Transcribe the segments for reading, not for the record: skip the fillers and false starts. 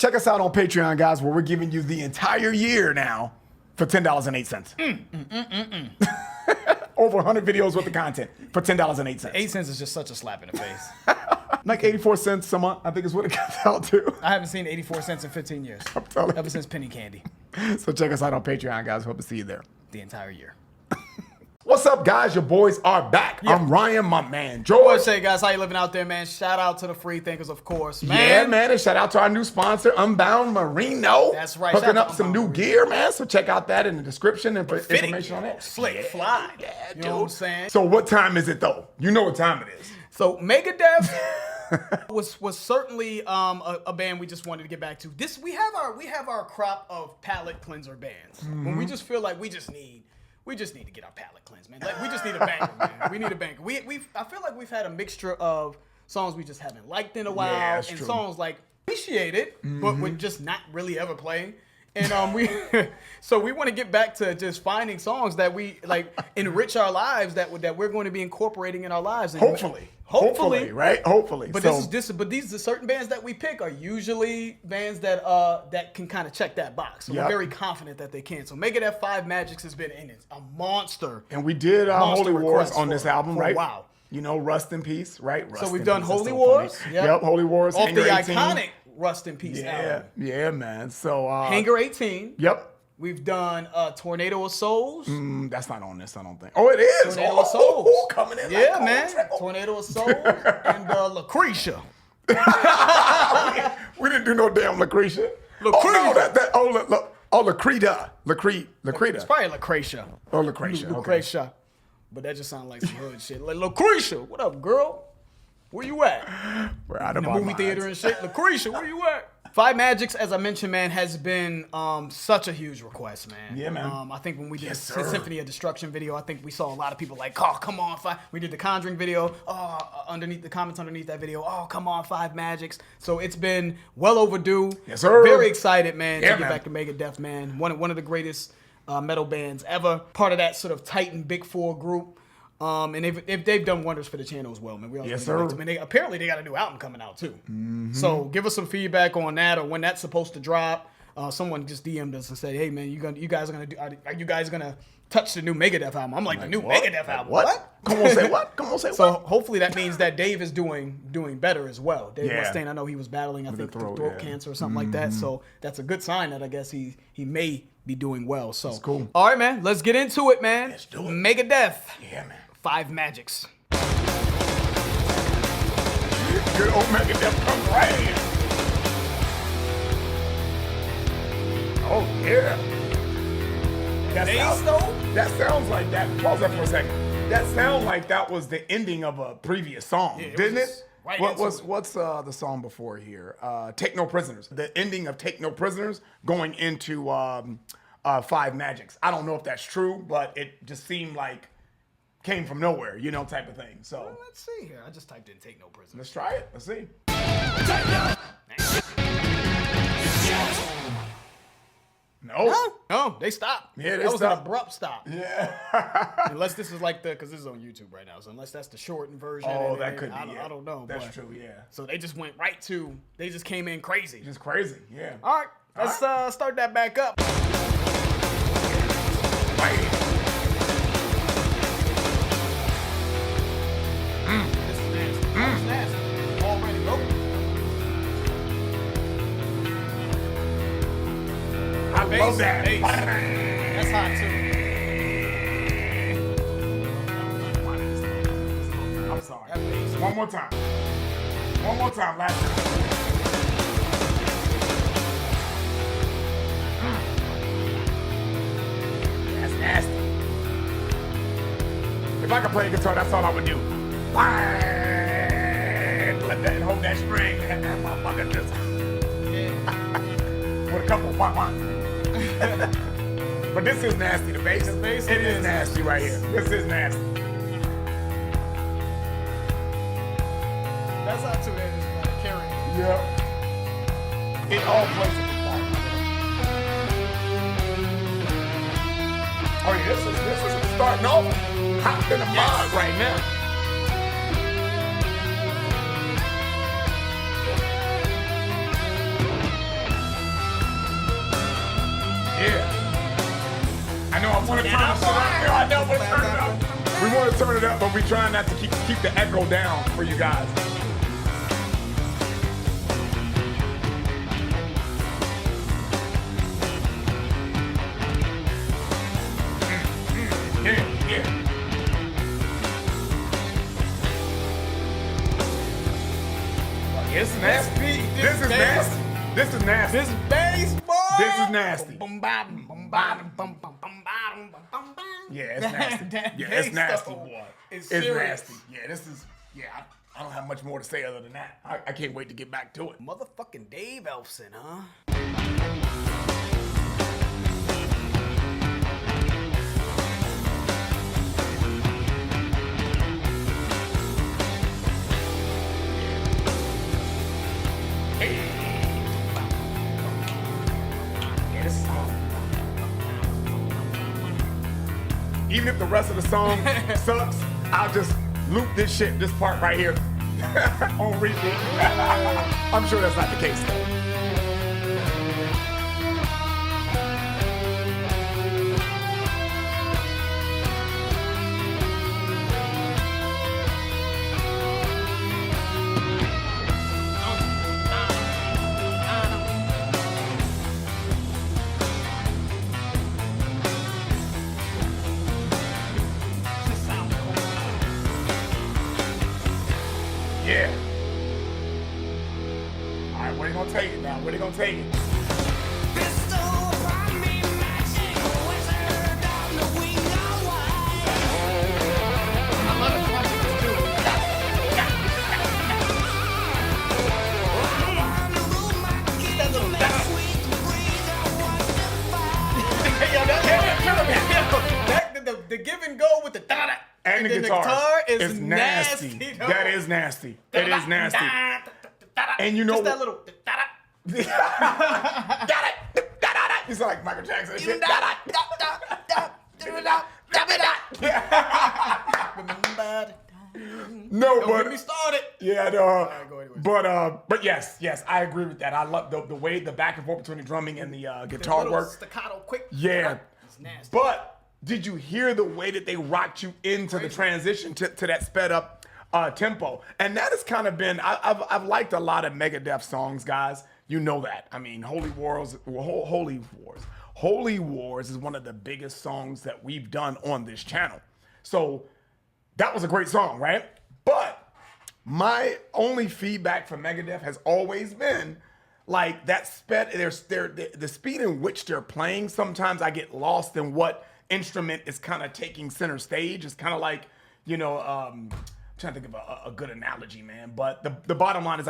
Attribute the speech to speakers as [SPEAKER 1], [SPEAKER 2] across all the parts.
[SPEAKER 1] Check us out on Patreon, guys, where we're giving you the entire year now for $10.08. Over 100 videos worth of content for $10.08.
[SPEAKER 2] 8 cents is just such a slap in the face.
[SPEAKER 1] Like 84 cents a month, I think is what it comes out to.
[SPEAKER 2] I haven't seen 84 cents in 15 years.
[SPEAKER 1] I'm telling you.
[SPEAKER 2] Ever since penny candy.
[SPEAKER 1] So check us out on Patreon, guys. Hope to see you there.
[SPEAKER 2] The entire year.
[SPEAKER 1] What's up, guys? Your boys are back.
[SPEAKER 2] Yeah.
[SPEAKER 1] I'm Ryan, my man,
[SPEAKER 2] What
[SPEAKER 1] George.
[SPEAKER 2] say, guys? How you living out there, man? Shout out to the free thinkers, of course, man.
[SPEAKER 1] Yeah, man, and shout out to our new sponsor, Unbound Merino.
[SPEAKER 2] That's right.
[SPEAKER 1] Hooking
[SPEAKER 2] Shout out
[SPEAKER 1] up
[SPEAKER 2] to
[SPEAKER 1] some new
[SPEAKER 2] Unbound
[SPEAKER 1] gear, man. So check out that in the description and for information on that.
[SPEAKER 2] Slick, fly.
[SPEAKER 1] Yeah,
[SPEAKER 2] You know what I'm saying?
[SPEAKER 1] So what time is it, though? You know what time it is.
[SPEAKER 2] So Megadeth was certainly a band we just wanted to get back to. We have our crop of palate cleanser bands. When we just feel like we just need to get our palate cleansed, man. Like we just need a banger, man. We need a banger. I feel like we've had a mixture of songs we just haven't liked in a while,
[SPEAKER 1] that's
[SPEAKER 2] and
[SPEAKER 1] true.
[SPEAKER 2] songs like appreciated, but we're just not really ever playing. And so we want to get back to just finding songs that we like enrich our lives that we're going to be incorporating in our lives. And
[SPEAKER 1] Hopefully, right? Hopefully.
[SPEAKER 2] But
[SPEAKER 1] so,
[SPEAKER 2] these are certain bands that we pick are usually bands that that can kind of check that box. So
[SPEAKER 1] Yep.
[SPEAKER 2] we're very confident that they can. So Megadeth 5 Magics has been in it, a monster.
[SPEAKER 1] and we did
[SPEAKER 2] Monster
[SPEAKER 1] Holy Wars
[SPEAKER 2] request
[SPEAKER 1] on this album,
[SPEAKER 2] for a
[SPEAKER 1] right?
[SPEAKER 2] while.
[SPEAKER 1] You know, Rust in Peace, right? Rust
[SPEAKER 2] So we've
[SPEAKER 1] in
[SPEAKER 2] done
[SPEAKER 1] Peace is
[SPEAKER 2] Holy
[SPEAKER 1] so
[SPEAKER 2] Wars.
[SPEAKER 1] funny.
[SPEAKER 2] Yep.
[SPEAKER 1] Yep, Holy Wars.
[SPEAKER 2] Off
[SPEAKER 1] Hangar
[SPEAKER 2] the
[SPEAKER 1] 18.
[SPEAKER 2] iconic Rust in Peace
[SPEAKER 1] Yeah,
[SPEAKER 2] album.
[SPEAKER 1] yeah, man. So
[SPEAKER 2] Hangar 18.
[SPEAKER 1] Yep.
[SPEAKER 2] We've done Tornado of Souls.
[SPEAKER 1] That's not on this, I don't think. Oh, it is.
[SPEAKER 2] Tornado
[SPEAKER 1] oh,
[SPEAKER 2] of Souls.
[SPEAKER 1] Coming in.
[SPEAKER 2] Yeah,
[SPEAKER 1] like
[SPEAKER 2] man.
[SPEAKER 1] cold.
[SPEAKER 2] Tornado of Souls and Lucretia.
[SPEAKER 1] We didn't do no damn Lucretia.
[SPEAKER 2] Lucretia.
[SPEAKER 1] Lucreta.
[SPEAKER 2] It's probably Lucretia.
[SPEAKER 1] Oh, Lucretia. Okay.
[SPEAKER 2] Lucretia. But that just sounds like some hood shit. Like, Lucretia, what up, girl? Where you at?
[SPEAKER 1] We're out
[SPEAKER 2] In
[SPEAKER 1] of
[SPEAKER 2] the
[SPEAKER 1] our
[SPEAKER 2] movie
[SPEAKER 1] minds.
[SPEAKER 2] theater and shit. Lucretia, where you at? 5 Magics, as I mentioned, man, has been such a huge request, man.
[SPEAKER 1] Yeah, man.
[SPEAKER 2] I think when we did
[SPEAKER 1] Yes,
[SPEAKER 2] the
[SPEAKER 1] sir.
[SPEAKER 2] Symphony of Destruction video, I think we saw a lot of people like, oh, come on, 5. We did the Conjuring video. Underneath the comments underneath that video, oh, come on, 5 Magics. So it's been well overdue.
[SPEAKER 1] Yes, sir.
[SPEAKER 2] Very excited, man,
[SPEAKER 1] Yeah,
[SPEAKER 2] to get back to Megadeth, man. One of the greatest metal bands ever. Part of that sort of Titan Big Four group. And they've done wonders for the channel as well, man. We also
[SPEAKER 1] Yes,
[SPEAKER 2] really
[SPEAKER 1] sir.
[SPEAKER 2] like them. And apparently they got a new album coming out too. So give us some feedback on that or when that's supposed to drop. Someone just DM'd us and said, "Hey, man, are you guys gonna touch the new Megadeth album?" I'm like, the new
[SPEAKER 1] What?
[SPEAKER 2] Megadeth album?
[SPEAKER 1] What? Come on, say what? Come on, say
[SPEAKER 2] So
[SPEAKER 1] what?
[SPEAKER 2] hopefully that means that Dave is doing better as well. Dave
[SPEAKER 1] Yeah.
[SPEAKER 2] Mustaine, I know he was battling, I think,
[SPEAKER 1] throat,
[SPEAKER 2] throat
[SPEAKER 1] yeah.
[SPEAKER 2] cancer or something like that. So that's a good sign that I guess he may be doing well. So
[SPEAKER 1] That's cool.
[SPEAKER 2] All right, man, let's get into it, man.
[SPEAKER 1] Let's do it.
[SPEAKER 2] Megadeth.
[SPEAKER 1] Yeah, man.
[SPEAKER 2] 5 Magics.
[SPEAKER 1] Good old Megadeth comes right in. Oh, yeah. That sounds like that. Pause that for a second. That sounds like that was the ending of a previous song,
[SPEAKER 2] it
[SPEAKER 1] didn't
[SPEAKER 2] was
[SPEAKER 1] it?
[SPEAKER 2] right
[SPEAKER 1] What's
[SPEAKER 2] into it.
[SPEAKER 1] the song before here? Take No Prisoners. The ending of Take No Prisoners going into 5 Magics. I don't know if that's true, but it just seemed like came from nowhere, you know, type of thing. So
[SPEAKER 2] Well, let's see here. I just typed in "Take No Prisoners."
[SPEAKER 1] let's try it. Let's see. No.
[SPEAKER 2] No, they stopped.
[SPEAKER 1] Yeah, they
[SPEAKER 2] that was
[SPEAKER 1] stopped.
[SPEAKER 2] an abrupt stop.
[SPEAKER 1] Yeah.
[SPEAKER 2] Unless this is like because this is on YouTube right now. So unless that's the shortened version.
[SPEAKER 1] Oh,
[SPEAKER 2] and
[SPEAKER 1] that could be.
[SPEAKER 2] I don't know.
[SPEAKER 1] That's
[SPEAKER 2] but-
[SPEAKER 1] true. Yeah.
[SPEAKER 2] So they just went right to. They just came in crazy.
[SPEAKER 1] Just crazy. Yeah.
[SPEAKER 2] All right, let's start that back up. This is nasty. That's nasty. Already go.
[SPEAKER 1] I love that.
[SPEAKER 2] Bass. That's hot too.
[SPEAKER 1] I'm sorry.
[SPEAKER 2] That bass.
[SPEAKER 1] One more time. One more time. Last time. That's nasty. If I could play guitar, that's all I would do. Let that hold that string and that motherfucker just with a couple wah. But this is nasty. The bass, it is nasty right here. This is nasty.
[SPEAKER 2] That's hot too. That is carrying.
[SPEAKER 1] Yeah. It all plays a big part. Oh yeah, this is starting off hot in the mud right now. want to turn the shit up. I know, but turn it up. We want to turn it up, but we trying not to keep the echo down for you guys. Yeah. It's nasty. This is nasty. This is nasty.
[SPEAKER 2] This bass, boy.
[SPEAKER 1] This is nasty. Yeah, it's nasty. Yeah, it's nasty, boy.
[SPEAKER 2] It's
[SPEAKER 1] nasty. Yeah, this is. Yeah, I don't have much more to say other than that. I can't wait to get back to it.
[SPEAKER 2] Motherfucking Dave Elfson, huh?
[SPEAKER 1] Even if the rest of the song sucks, I'll just loop this part right here on repeat. I'm sure that's not the case though. Yeah. All right, what are you gonna take it now? What are you gonna take it?
[SPEAKER 2] The give and go with the da-da.
[SPEAKER 1] And the
[SPEAKER 2] then
[SPEAKER 1] guitar
[SPEAKER 2] is nasty.
[SPEAKER 1] That is nasty. It is nasty. And you know
[SPEAKER 2] just
[SPEAKER 1] what?
[SPEAKER 2] that little
[SPEAKER 1] You sound like Michael Jackson and shit. No,
[SPEAKER 2] Don't
[SPEAKER 1] but
[SPEAKER 2] get me started.
[SPEAKER 1] yeah,
[SPEAKER 2] go anyways.
[SPEAKER 1] but yes, I agree with that. I love the way the back and forth between the drumming and the guitar
[SPEAKER 2] little
[SPEAKER 1] work.
[SPEAKER 2] staccato quick.
[SPEAKER 1] Yeah,
[SPEAKER 2] It's nasty.
[SPEAKER 1] but did you hear the way that they rocked you into the transition to that sped up tempo? And that has kind of been, I've liked a lot of Megadeth songs, guys. You know that. I mean, Holy Wars is one of the biggest songs that we've done on this channel. So that was a great song, right? But my only feedback from Megadeth has always been like that the speed in which they're playing. Sometimes I get lost in what instrument is kind of taking center stage. It's kind of like, I'm trying to think of a good analogy, man. But the bottom line is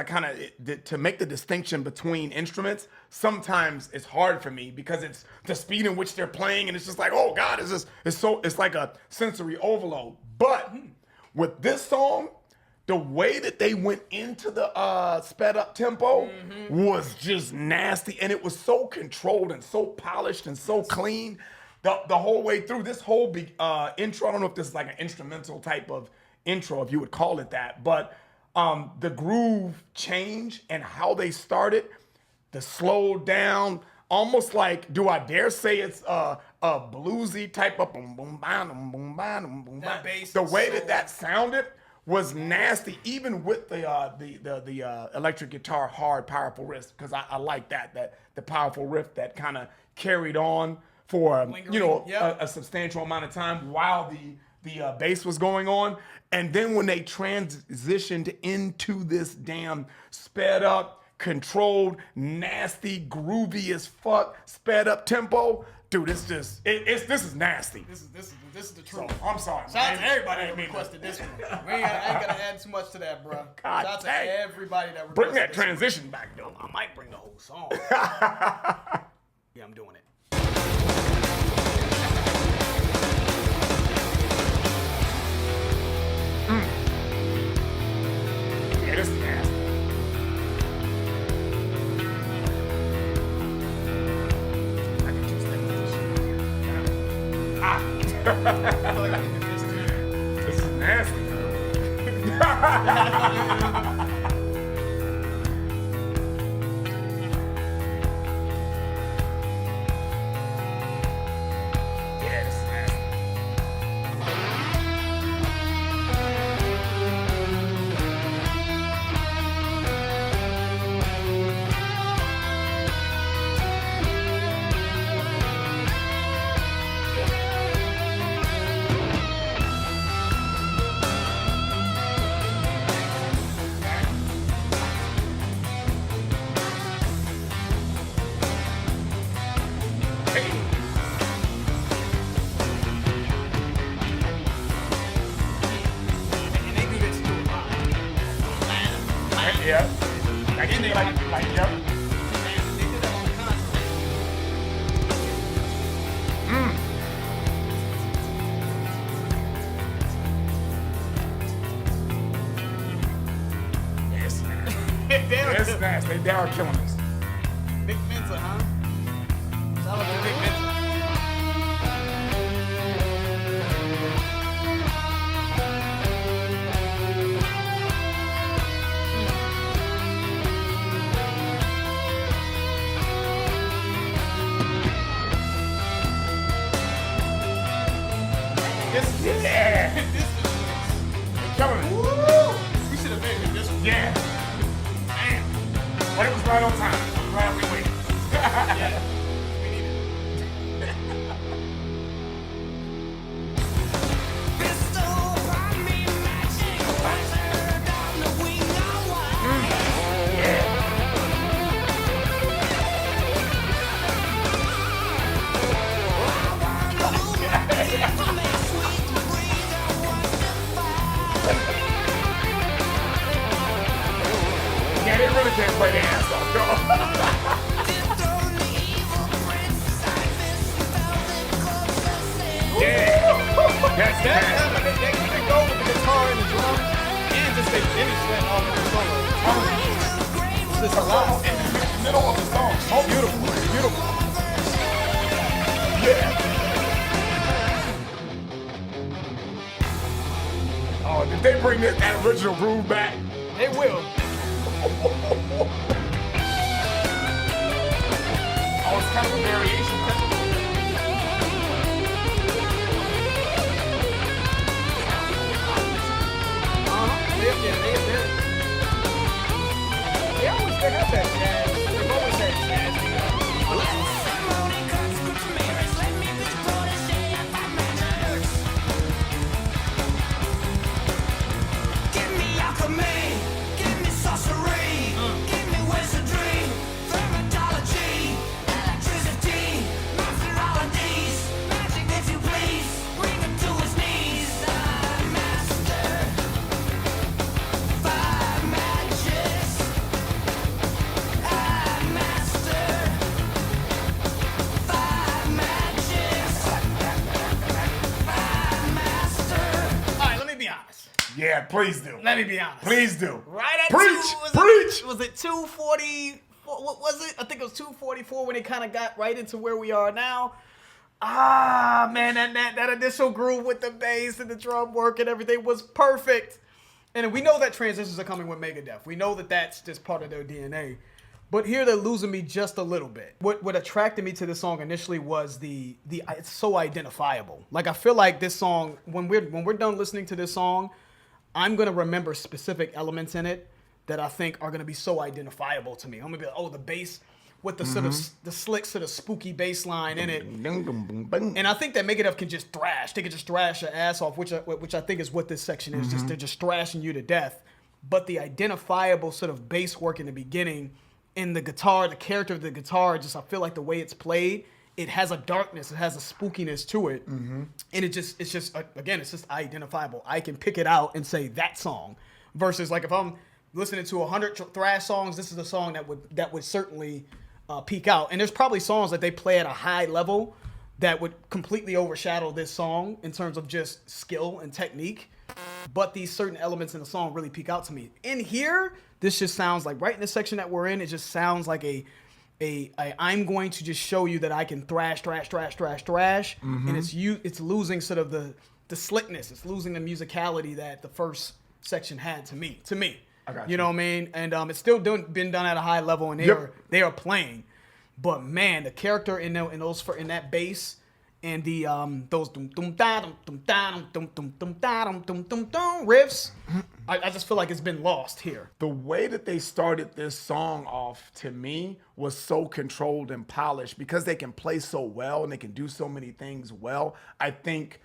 [SPEAKER 1] to make the distinction between instruments, sometimes it's hard for me because it's the speed in which they're playing and it's just like, oh God, it's like a sensory overload. But with this song, the way that they went into the sped up tempo was just nasty. And it was so controlled and so polished and so clean the whole way through. This whole intro, I don't know if this is like an instrumental type of intro, if you would call it that, but the groove change and how they started, the slow down, almost like, do I dare say it's a bluesy type of boom boom bam boom bam boom bam. The way that sounded was nasty, even with the electric guitar hard powerful riff, because I like that the powerful riff that kind of carried on for a substantial amount of time while the bass was going on. And then when they transitioned into this damn sped up, controlled, nasty, groovy as fuck, sped up tempo, dude, this is nasty.
[SPEAKER 2] This is the truth.
[SPEAKER 1] So, I'm sorry.
[SPEAKER 2] Shout out to everybody that requested this one. I ain't gonna add too much to that, bro.
[SPEAKER 1] God
[SPEAKER 2] Shout out
[SPEAKER 1] dang.
[SPEAKER 2] to everybody that requested
[SPEAKER 1] Bring that
[SPEAKER 2] this one.
[SPEAKER 1] transition back, though.
[SPEAKER 2] I might bring the whole song. Yeah, I'm doing it.
[SPEAKER 1] Yeah, this is nasty. I can just think of this.
[SPEAKER 2] I feel like I can do this too.
[SPEAKER 1] This is nasty. Yeah, this is nasty. Yeah. Like,
[SPEAKER 2] And they-
[SPEAKER 1] yep.
[SPEAKER 2] They did that on the concert.
[SPEAKER 1] It's nasty.
[SPEAKER 2] Damn.
[SPEAKER 1] It's nasty. They are killing us.
[SPEAKER 2] Big Mensa, huh? Shout out to Big Mensa.
[SPEAKER 1] Yeah.
[SPEAKER 2] This
[SPEAKER 1] Killing it.
[SPEAKER 2] is, we should have made this one.
[SPEAKER 1] Yeah. Damn. But it was right on time. I'm glad we waited.
[SPEAKER 2] Yeah. We need it.
[SPEAKER 1] Yeah, they really can't play their ass off, though. Yeah. That's nasty.
[SPEAKER 2] They can go with the guitar and the drum and just they finish that off with the solo. It's just a lot.
[SPEAKER 1] In the middle of the song.
[SPEAKER 2] Oh, beautiful. Beautiful.
[SPEAKER 1] Yeah. Oh, did they bring that original groove back?
[SPEAKER 2] They will.
[SPEAKER 1] Oh, it's kind of a variation.
[SPEAKER 2] They always have that jazz. They've always had jazz. All right, let me be honest.
[SPEAKER 1] Yeah, please do.
[SPEAKER 2] Let me be honest.
[SPEAKER 1] Please do.
[SPEAKER 2] Right at
[SPEAKER 1] Preach,
[SPEAKER 2] preach.
[SPEAKER 1] preach.
[SPEAKER 2] Was it 240? What was it? I think it was 244 when it kind of got right into where we are now. Ah, man, that initial groove with the bass and the drum work and everything was perfect. And we know that transitions are coming with Megadeth. We know that that's just part of their DNA. But here they're losing me just a little bit. What attracted me to this song initially was the it's so identifiable. Like I feel like this song, when we're done listening to this song, I'm gonna remember specific elements in it that I think are gonna be so identifiable to me. I'm gonna be like, oh, the bass with the sort of the slick sort of spooky bass line in it. And I think that Megadeth can just thrash. They can just thrash your ass off, which I think is what this section is. Just they're just thrashing you to death. But the identifiable sort of bass work in the beginning, in the guitar, the character of the guitar, just I feel like the way it's played, it has a darkness, it has a spookiness to it, and it's just identifiable. I can pick it out and say that song, versus like if I'm listening to 100 thrash songs, this is a song that would certainly peak out. And there's probably songs that they play at a high level that would completely overshadow this song in terms of just skill and technique. But these certain elements in the song really peak out to me. In here, this just sounds like, right in the section that we're in, it just sounds like I'm going to just show you that I can thrash, and it's losing sort of the slickness. It's losing the musicality that the first section had to me.
[SPEAKER 1] I got
[SPEAKER 2] You know what I mean? And it's still been done at a high level, and they are playing. But man, the character in that bass and the those dum dum da dum dum da dum dum dum dum da dum dum dum dum riffs, I just feel like it's been lost here.
[SPEAKER 1] The way that they started this song off, to me, was so controlled and polished because they can play so well and they can do so many things well. I think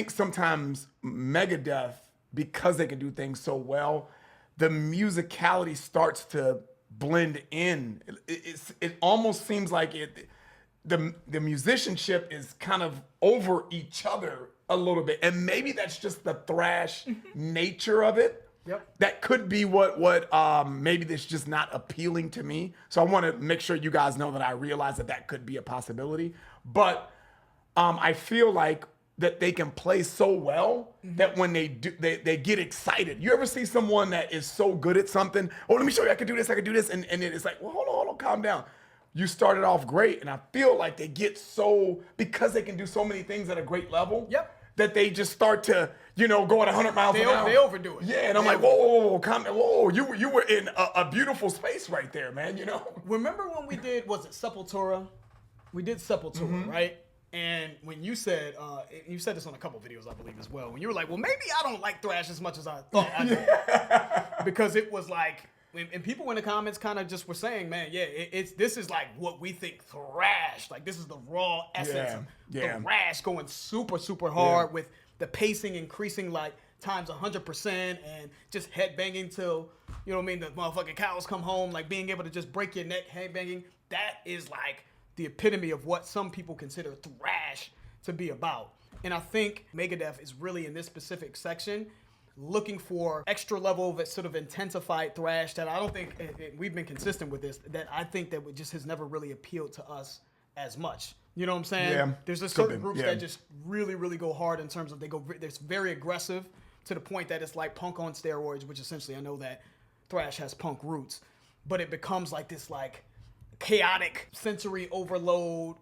[SPEAKER 1] sometimes Megadeth, because they can do things so well, the musicality starts to blend in. It almost seems like the musicianship is kind of over each other a little bit. And maybe that's just the thrash nature of it.
[SPEAKER 2] Yep.
[SPEAKER 1] That could be what maybe that's just not appealing to me. So I want to make sure you guys know that I realize that could be a possibility. But I feel like that they can play so well that when they do, they get excited. You ever see someone that is so good at something? Oh, let me show you. I can do this. And then it's like, well, hold on, calm down. You started off great, and I feel like they get so, because they can do so many things at a great level.
[SPEAKER 2] Yep.
[SPEAKER 1] That they just start to, go at 100 miles an hour.
[SPEAKER 2] They overdo it.
[SPEAKER 1] Yeah, and I'm like, whoa, calm down. Whoa, you were in a beautiful space right there, man,
[SPEAKER 2] Remember when we did, was it Sepultura? We did Sepultura, right? And when you said this on a couple videos, I believe, as well. When you were like, well, maybe I don't like thrash as much as I thought I did. Because it was like, and people in the comments kind of just were saying, man, yeah, this is like what we think thrash. Like, this is the raw essence of thrash, going super, super hard with the pacing increasing like times 100% and just headbanging till, the motherfucking cows come home, like being able to just break your neck headbanging. That is like the epitome of what some people consider thrash to be about. And I think Megadeth is really in this specific section looking for extra level of sort of intensified thrash that I don't think, we've been consistent with this, that I think that just has never really appealed to us as much. You know what I'm saying?
[SPEAKER 1] Yeah.
[SPEAKER 2] There's just certain groups that just really, really go hard in terms of they're very aggressive to the point that it's like punk on steroids, which essentially I know that thrash has punk roots, but it becomes like this like chaotic sensory overload,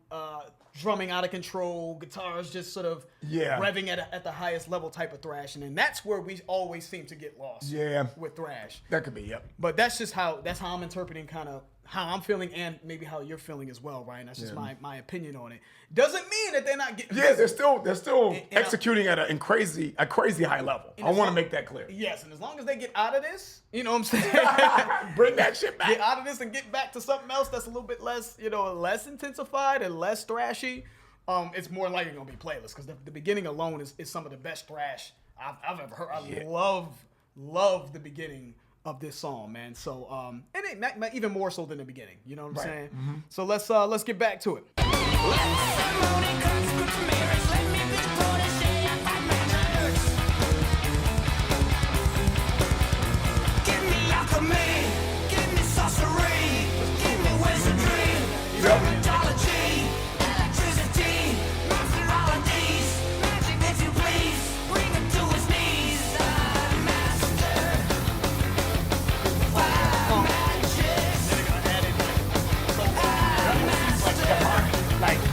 [SPEAKER 2] drumming out of control, guitars just sort of revving at the highest level type of thrash, and that's where we always seem to get lost with thrash.
[SPEAKER 1] That could be, yep.
[SPEAKER 2] But that's how I'm interpreting kind of how I'm feeling and maybe how you're feeling as well, Ryan. That's just my opinion on it. Doesn't mean that they're not getting...
[SPEAKER 1] Yeah, they're still executing at a crazy high level. I want to make that clear.
[SPEAKER 2] Yes, and as long as they get out of this, you know what I'm saying?
[SPEAKER 1] Bring that shit back.
[SPEAKER 2] Get out of this and get back to something else that's a little bit less, less intensified and less thrashy. It's more likely going to be playlists because the beginning alone is some of the best thrash I've ever heard. I love the beginning of this song, man. So, and it even more so than the beginning. You know what I'm saying? Mm-hmm. So let's get back to it.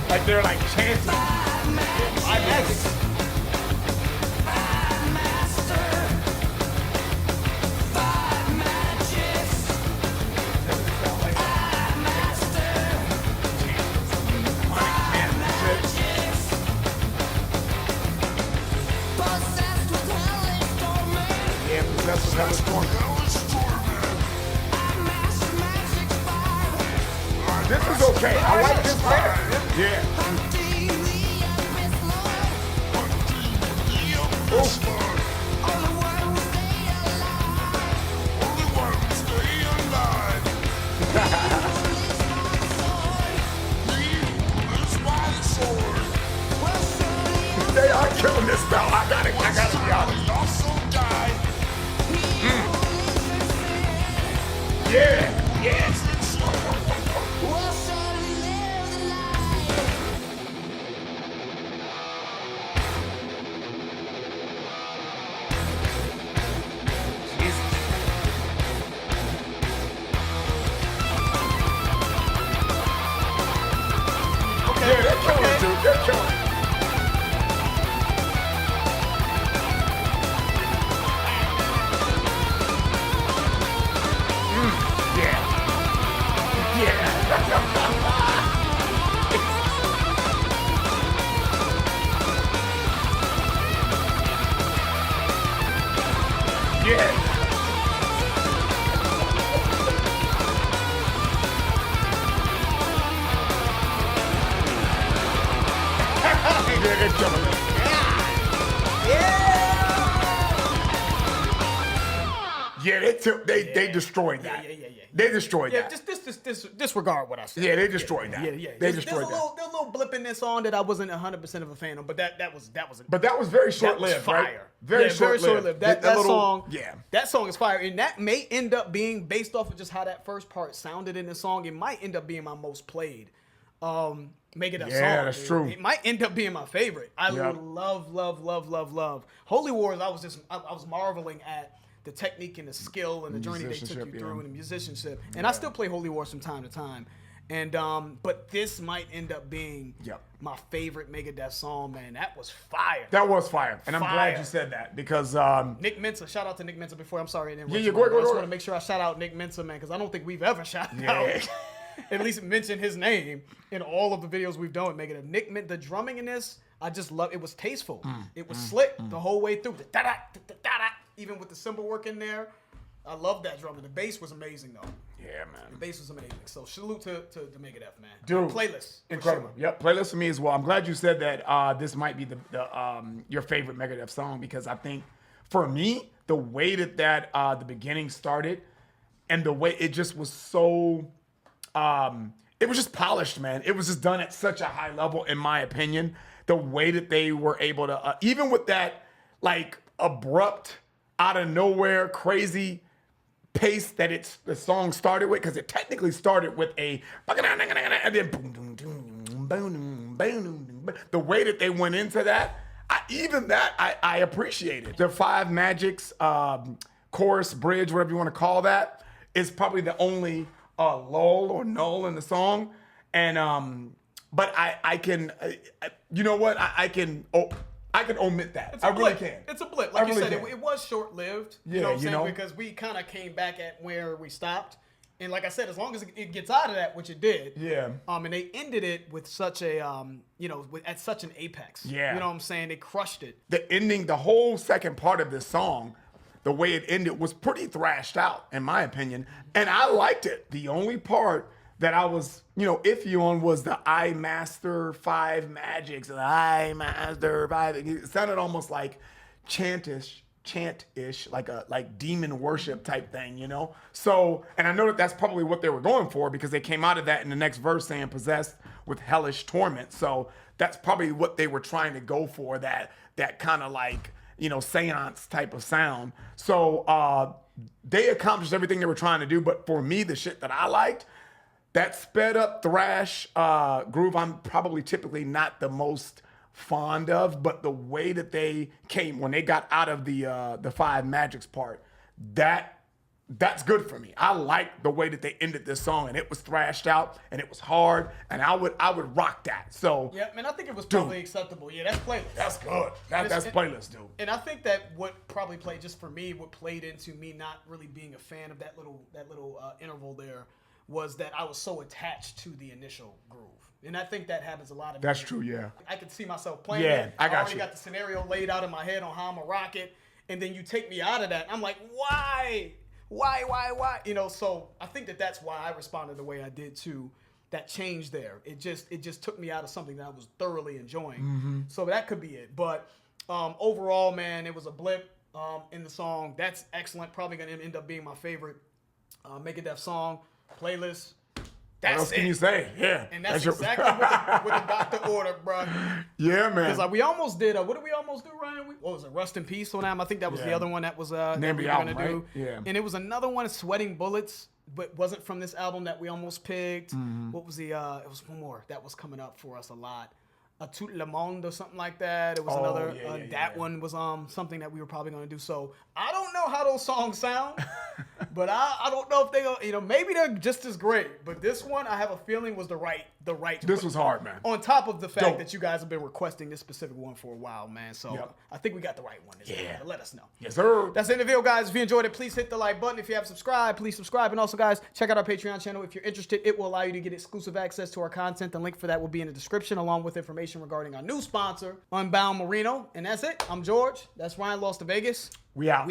[SPEAKER 1] Like they're like chanting.
[SPEAKER 2] My magic.
[SPEAKER 1] Yeah, that's what was going on. This is okay. I like this better. Yeah. They are killing this spell. I gotta be honest. Yeah. Yes. Yeah, they're killing, dude. They're killing. Yeah, they destroyed that.
[SPEAKER 2] Yeah.
[SPEAKER 1] They destroyed
[SPEAKER 2] Yeah,
[SPEAKER 1] that.
[SPEAKER 2] just disregard what I said.
[SPEAKER 1] Yeah, they destroyed that.
[SPEAKER 2] Yeah.
[SPEAKER 1] They
[SPEAKER 2] There's
[SPEAKER 1] destroyed that.
[SPEAKER 2] there's a little blip in this song that I wasn't 100% of a fan of, but that was
[SPEAKER 1] But that was very short-lived,
[SPEAKER 2] fire.
[SPEAKER 1] right? Very short-lived.
[SPEAKER 2] That song,
[SPEAKER 1] yeah.
[SPEAKER 2] That song is fire, and that may end up being based off of just how that first part sounded in the song. It might end up being my most played Megadeth song.
[SPEAKER 1] Yeah, that's true.
[SPEAKER 2] It might end up being my favorite. I love. Holy Wars. I was marveling at the technique and the skill and the journey they took you through and the musicianship. And I still play Holy Wars from time to time. And but this might end up being my favorite Megadeth song, man. That was fire.
[SPEAKER 1] That was fire. And I'm glad you said that because
[SPEAKER 2] Nick Mensa, shout out to Nick Mensa before I'm sorry I didn't
[SPEAKER 1] go
[SPEAKER 2] I just want to make sure I shout out Nick Mensa, man, because I don't think we've ever shouted out at least mentioned his name in all of the videos we've done with Megadeth. The drumming in this, I just love. It was tasteful. It was slick the whole way through. The da-da, da-da, even with the cymbal work in there. I love that drumming. The bass was amazing though.
[SPEAKER 1] Yeah, man.
[SPEAKER 2] The bass was amazing. So salute to the Megadeth, man.
[SPEAKER 1] Dude,
[SPEAKER 2] playlist.
[SPEAKER 1] Incredible.
[SPEAKER 2] Sure.
[SPEAKER 1] Yep, playlist for me as well. I'm glad you said that this might be the your favorite Megadeth song because I think for me, the way that the beginning started and the way it just was so it was just polished, man. It was just done at such a high level, in my opinion. The way that they were able to, even with that like abrupt, out of nowhere, crazy pace that the song started with, because it technically started with a and then the way that they went into that, I appreciated. The Five Magics chorus, bridge, whatever you want to call that, is probably the only lull or null in the song. And but I can, you know what? I can omit that. I really can.
[SPEAKER 2] It's a blip. Like you
[SPEAKER 1] really
[SPEAKER 2] said, it was short-lived.
[SPEAKER 1] Yeah,
[SPEAKER 2] you know what I'm saying? Because we kind of came back at where we stopped. And like I said, as long as it gets out of that, which it did.
[SPEAKER 1] Yeah.
[SPEAKER 2] And they ended it with such a, at such an apex.
[SPEAKER 1] Yeah.
[SPEAKER 2] You know what I'm saying? They crushed it.
[SPEAKER 1] The ending, the whole second part of this song, the way it ended was pretty thrashed out, in my opinion. And I liked it. The only part that I was, iffy on was the I Master Five Magics. I Master Five. It sounded almost like chant-ish, like demon worship type thing, So, and I know that's probably what they were going for because they came out of that in the next verse saying possessed with hellish torment. So that's probably what they were trying to go for, that kind of like, seance type of sound. So they accomplished everything they were trying to do. But for me, the shit that I liked, that sped up thrash groove, I'm probably typically not the most fond of, but the way that they came when they got out of the Five Magics part, that's good for me. I like the way that they ended this song, and it was thrashed out, and it was hard, and I would rock that. So
[SPEAKER 2] yeah, man, I think it was probably acceptable. Yeah, that's playlist.
[SPEAKER 1] That's good. That's playlist, dude.
[SPEAKER 2] And I think that what probably played just for me, what played into me not really being a fan of that little interval there, was that I was so attached to the initial groove. And I think that happens a lot of
[SPEAKER 1] That's true, yeah.
[SPEAKER 2] I could see myself playing it.
[SPEAKER 1] I
[SPEAKER 2] already got the scenario laid out in my head on how I'm going to rock it. And then you take me out of that. I'm like, why? Why? So I think that's why I responded the way I did to that change there. It just took me out of something that I was thoroughly enjoying. Mm-hmm. So that could be it. But overall, man, it was a blip in the song. That's excellent. Probably going to end up being my favorite Megadeth song. Playlist.
[SPEAKER 1] What else can you say? Yeah.
[SPEAKER 2] And that's exactly what the doctor ordered, bro.
[SPEAKER 1] Yeah, man.
[SPEAKER 2] Because we almost did, what did we almost do, Ryan? What was it, Rust in Peace on them? I think that was the other one that was that we were going to do.
[SPEAKER 1] Yeah.
[SPEAKER 2] And it was another one, Sweating Bullets, but wasn't from this album that we almost picked.
[SPEAKER 1] Mm-hmm.
[SPEAKER 2] What was it was one more that was coming up for us a lot. A Tout Le Monde or something like that. It was another. That one was something that we were probably going to do. So I don't know how those songs sound, but I don't know if they maybe they're just as great. But this one I have a feeling was the right.
[SPEAKER 1] This was hard, man.
[SPEAKER 2] On top of the fact that you guys have been requesting this specific one for a while, man. So I think we got the right one. But let us know.
[SPEAKER 1] Yes, sir.
[SPEAKER 2] That's the end of the video, guys. If you enjoyed it, please hit the like button. If you haven't subscribed, please subscribe. And also, guys, check out our Patreon channel. If you're interested, it will allow you to get exclusive access to our content. The link for that will be in the description, along with information regarding our new sponsor, Unbound Merino. And that's it. I'm George. That's Ryan, Lost to Vegas.
[SPEAKER 1] We out.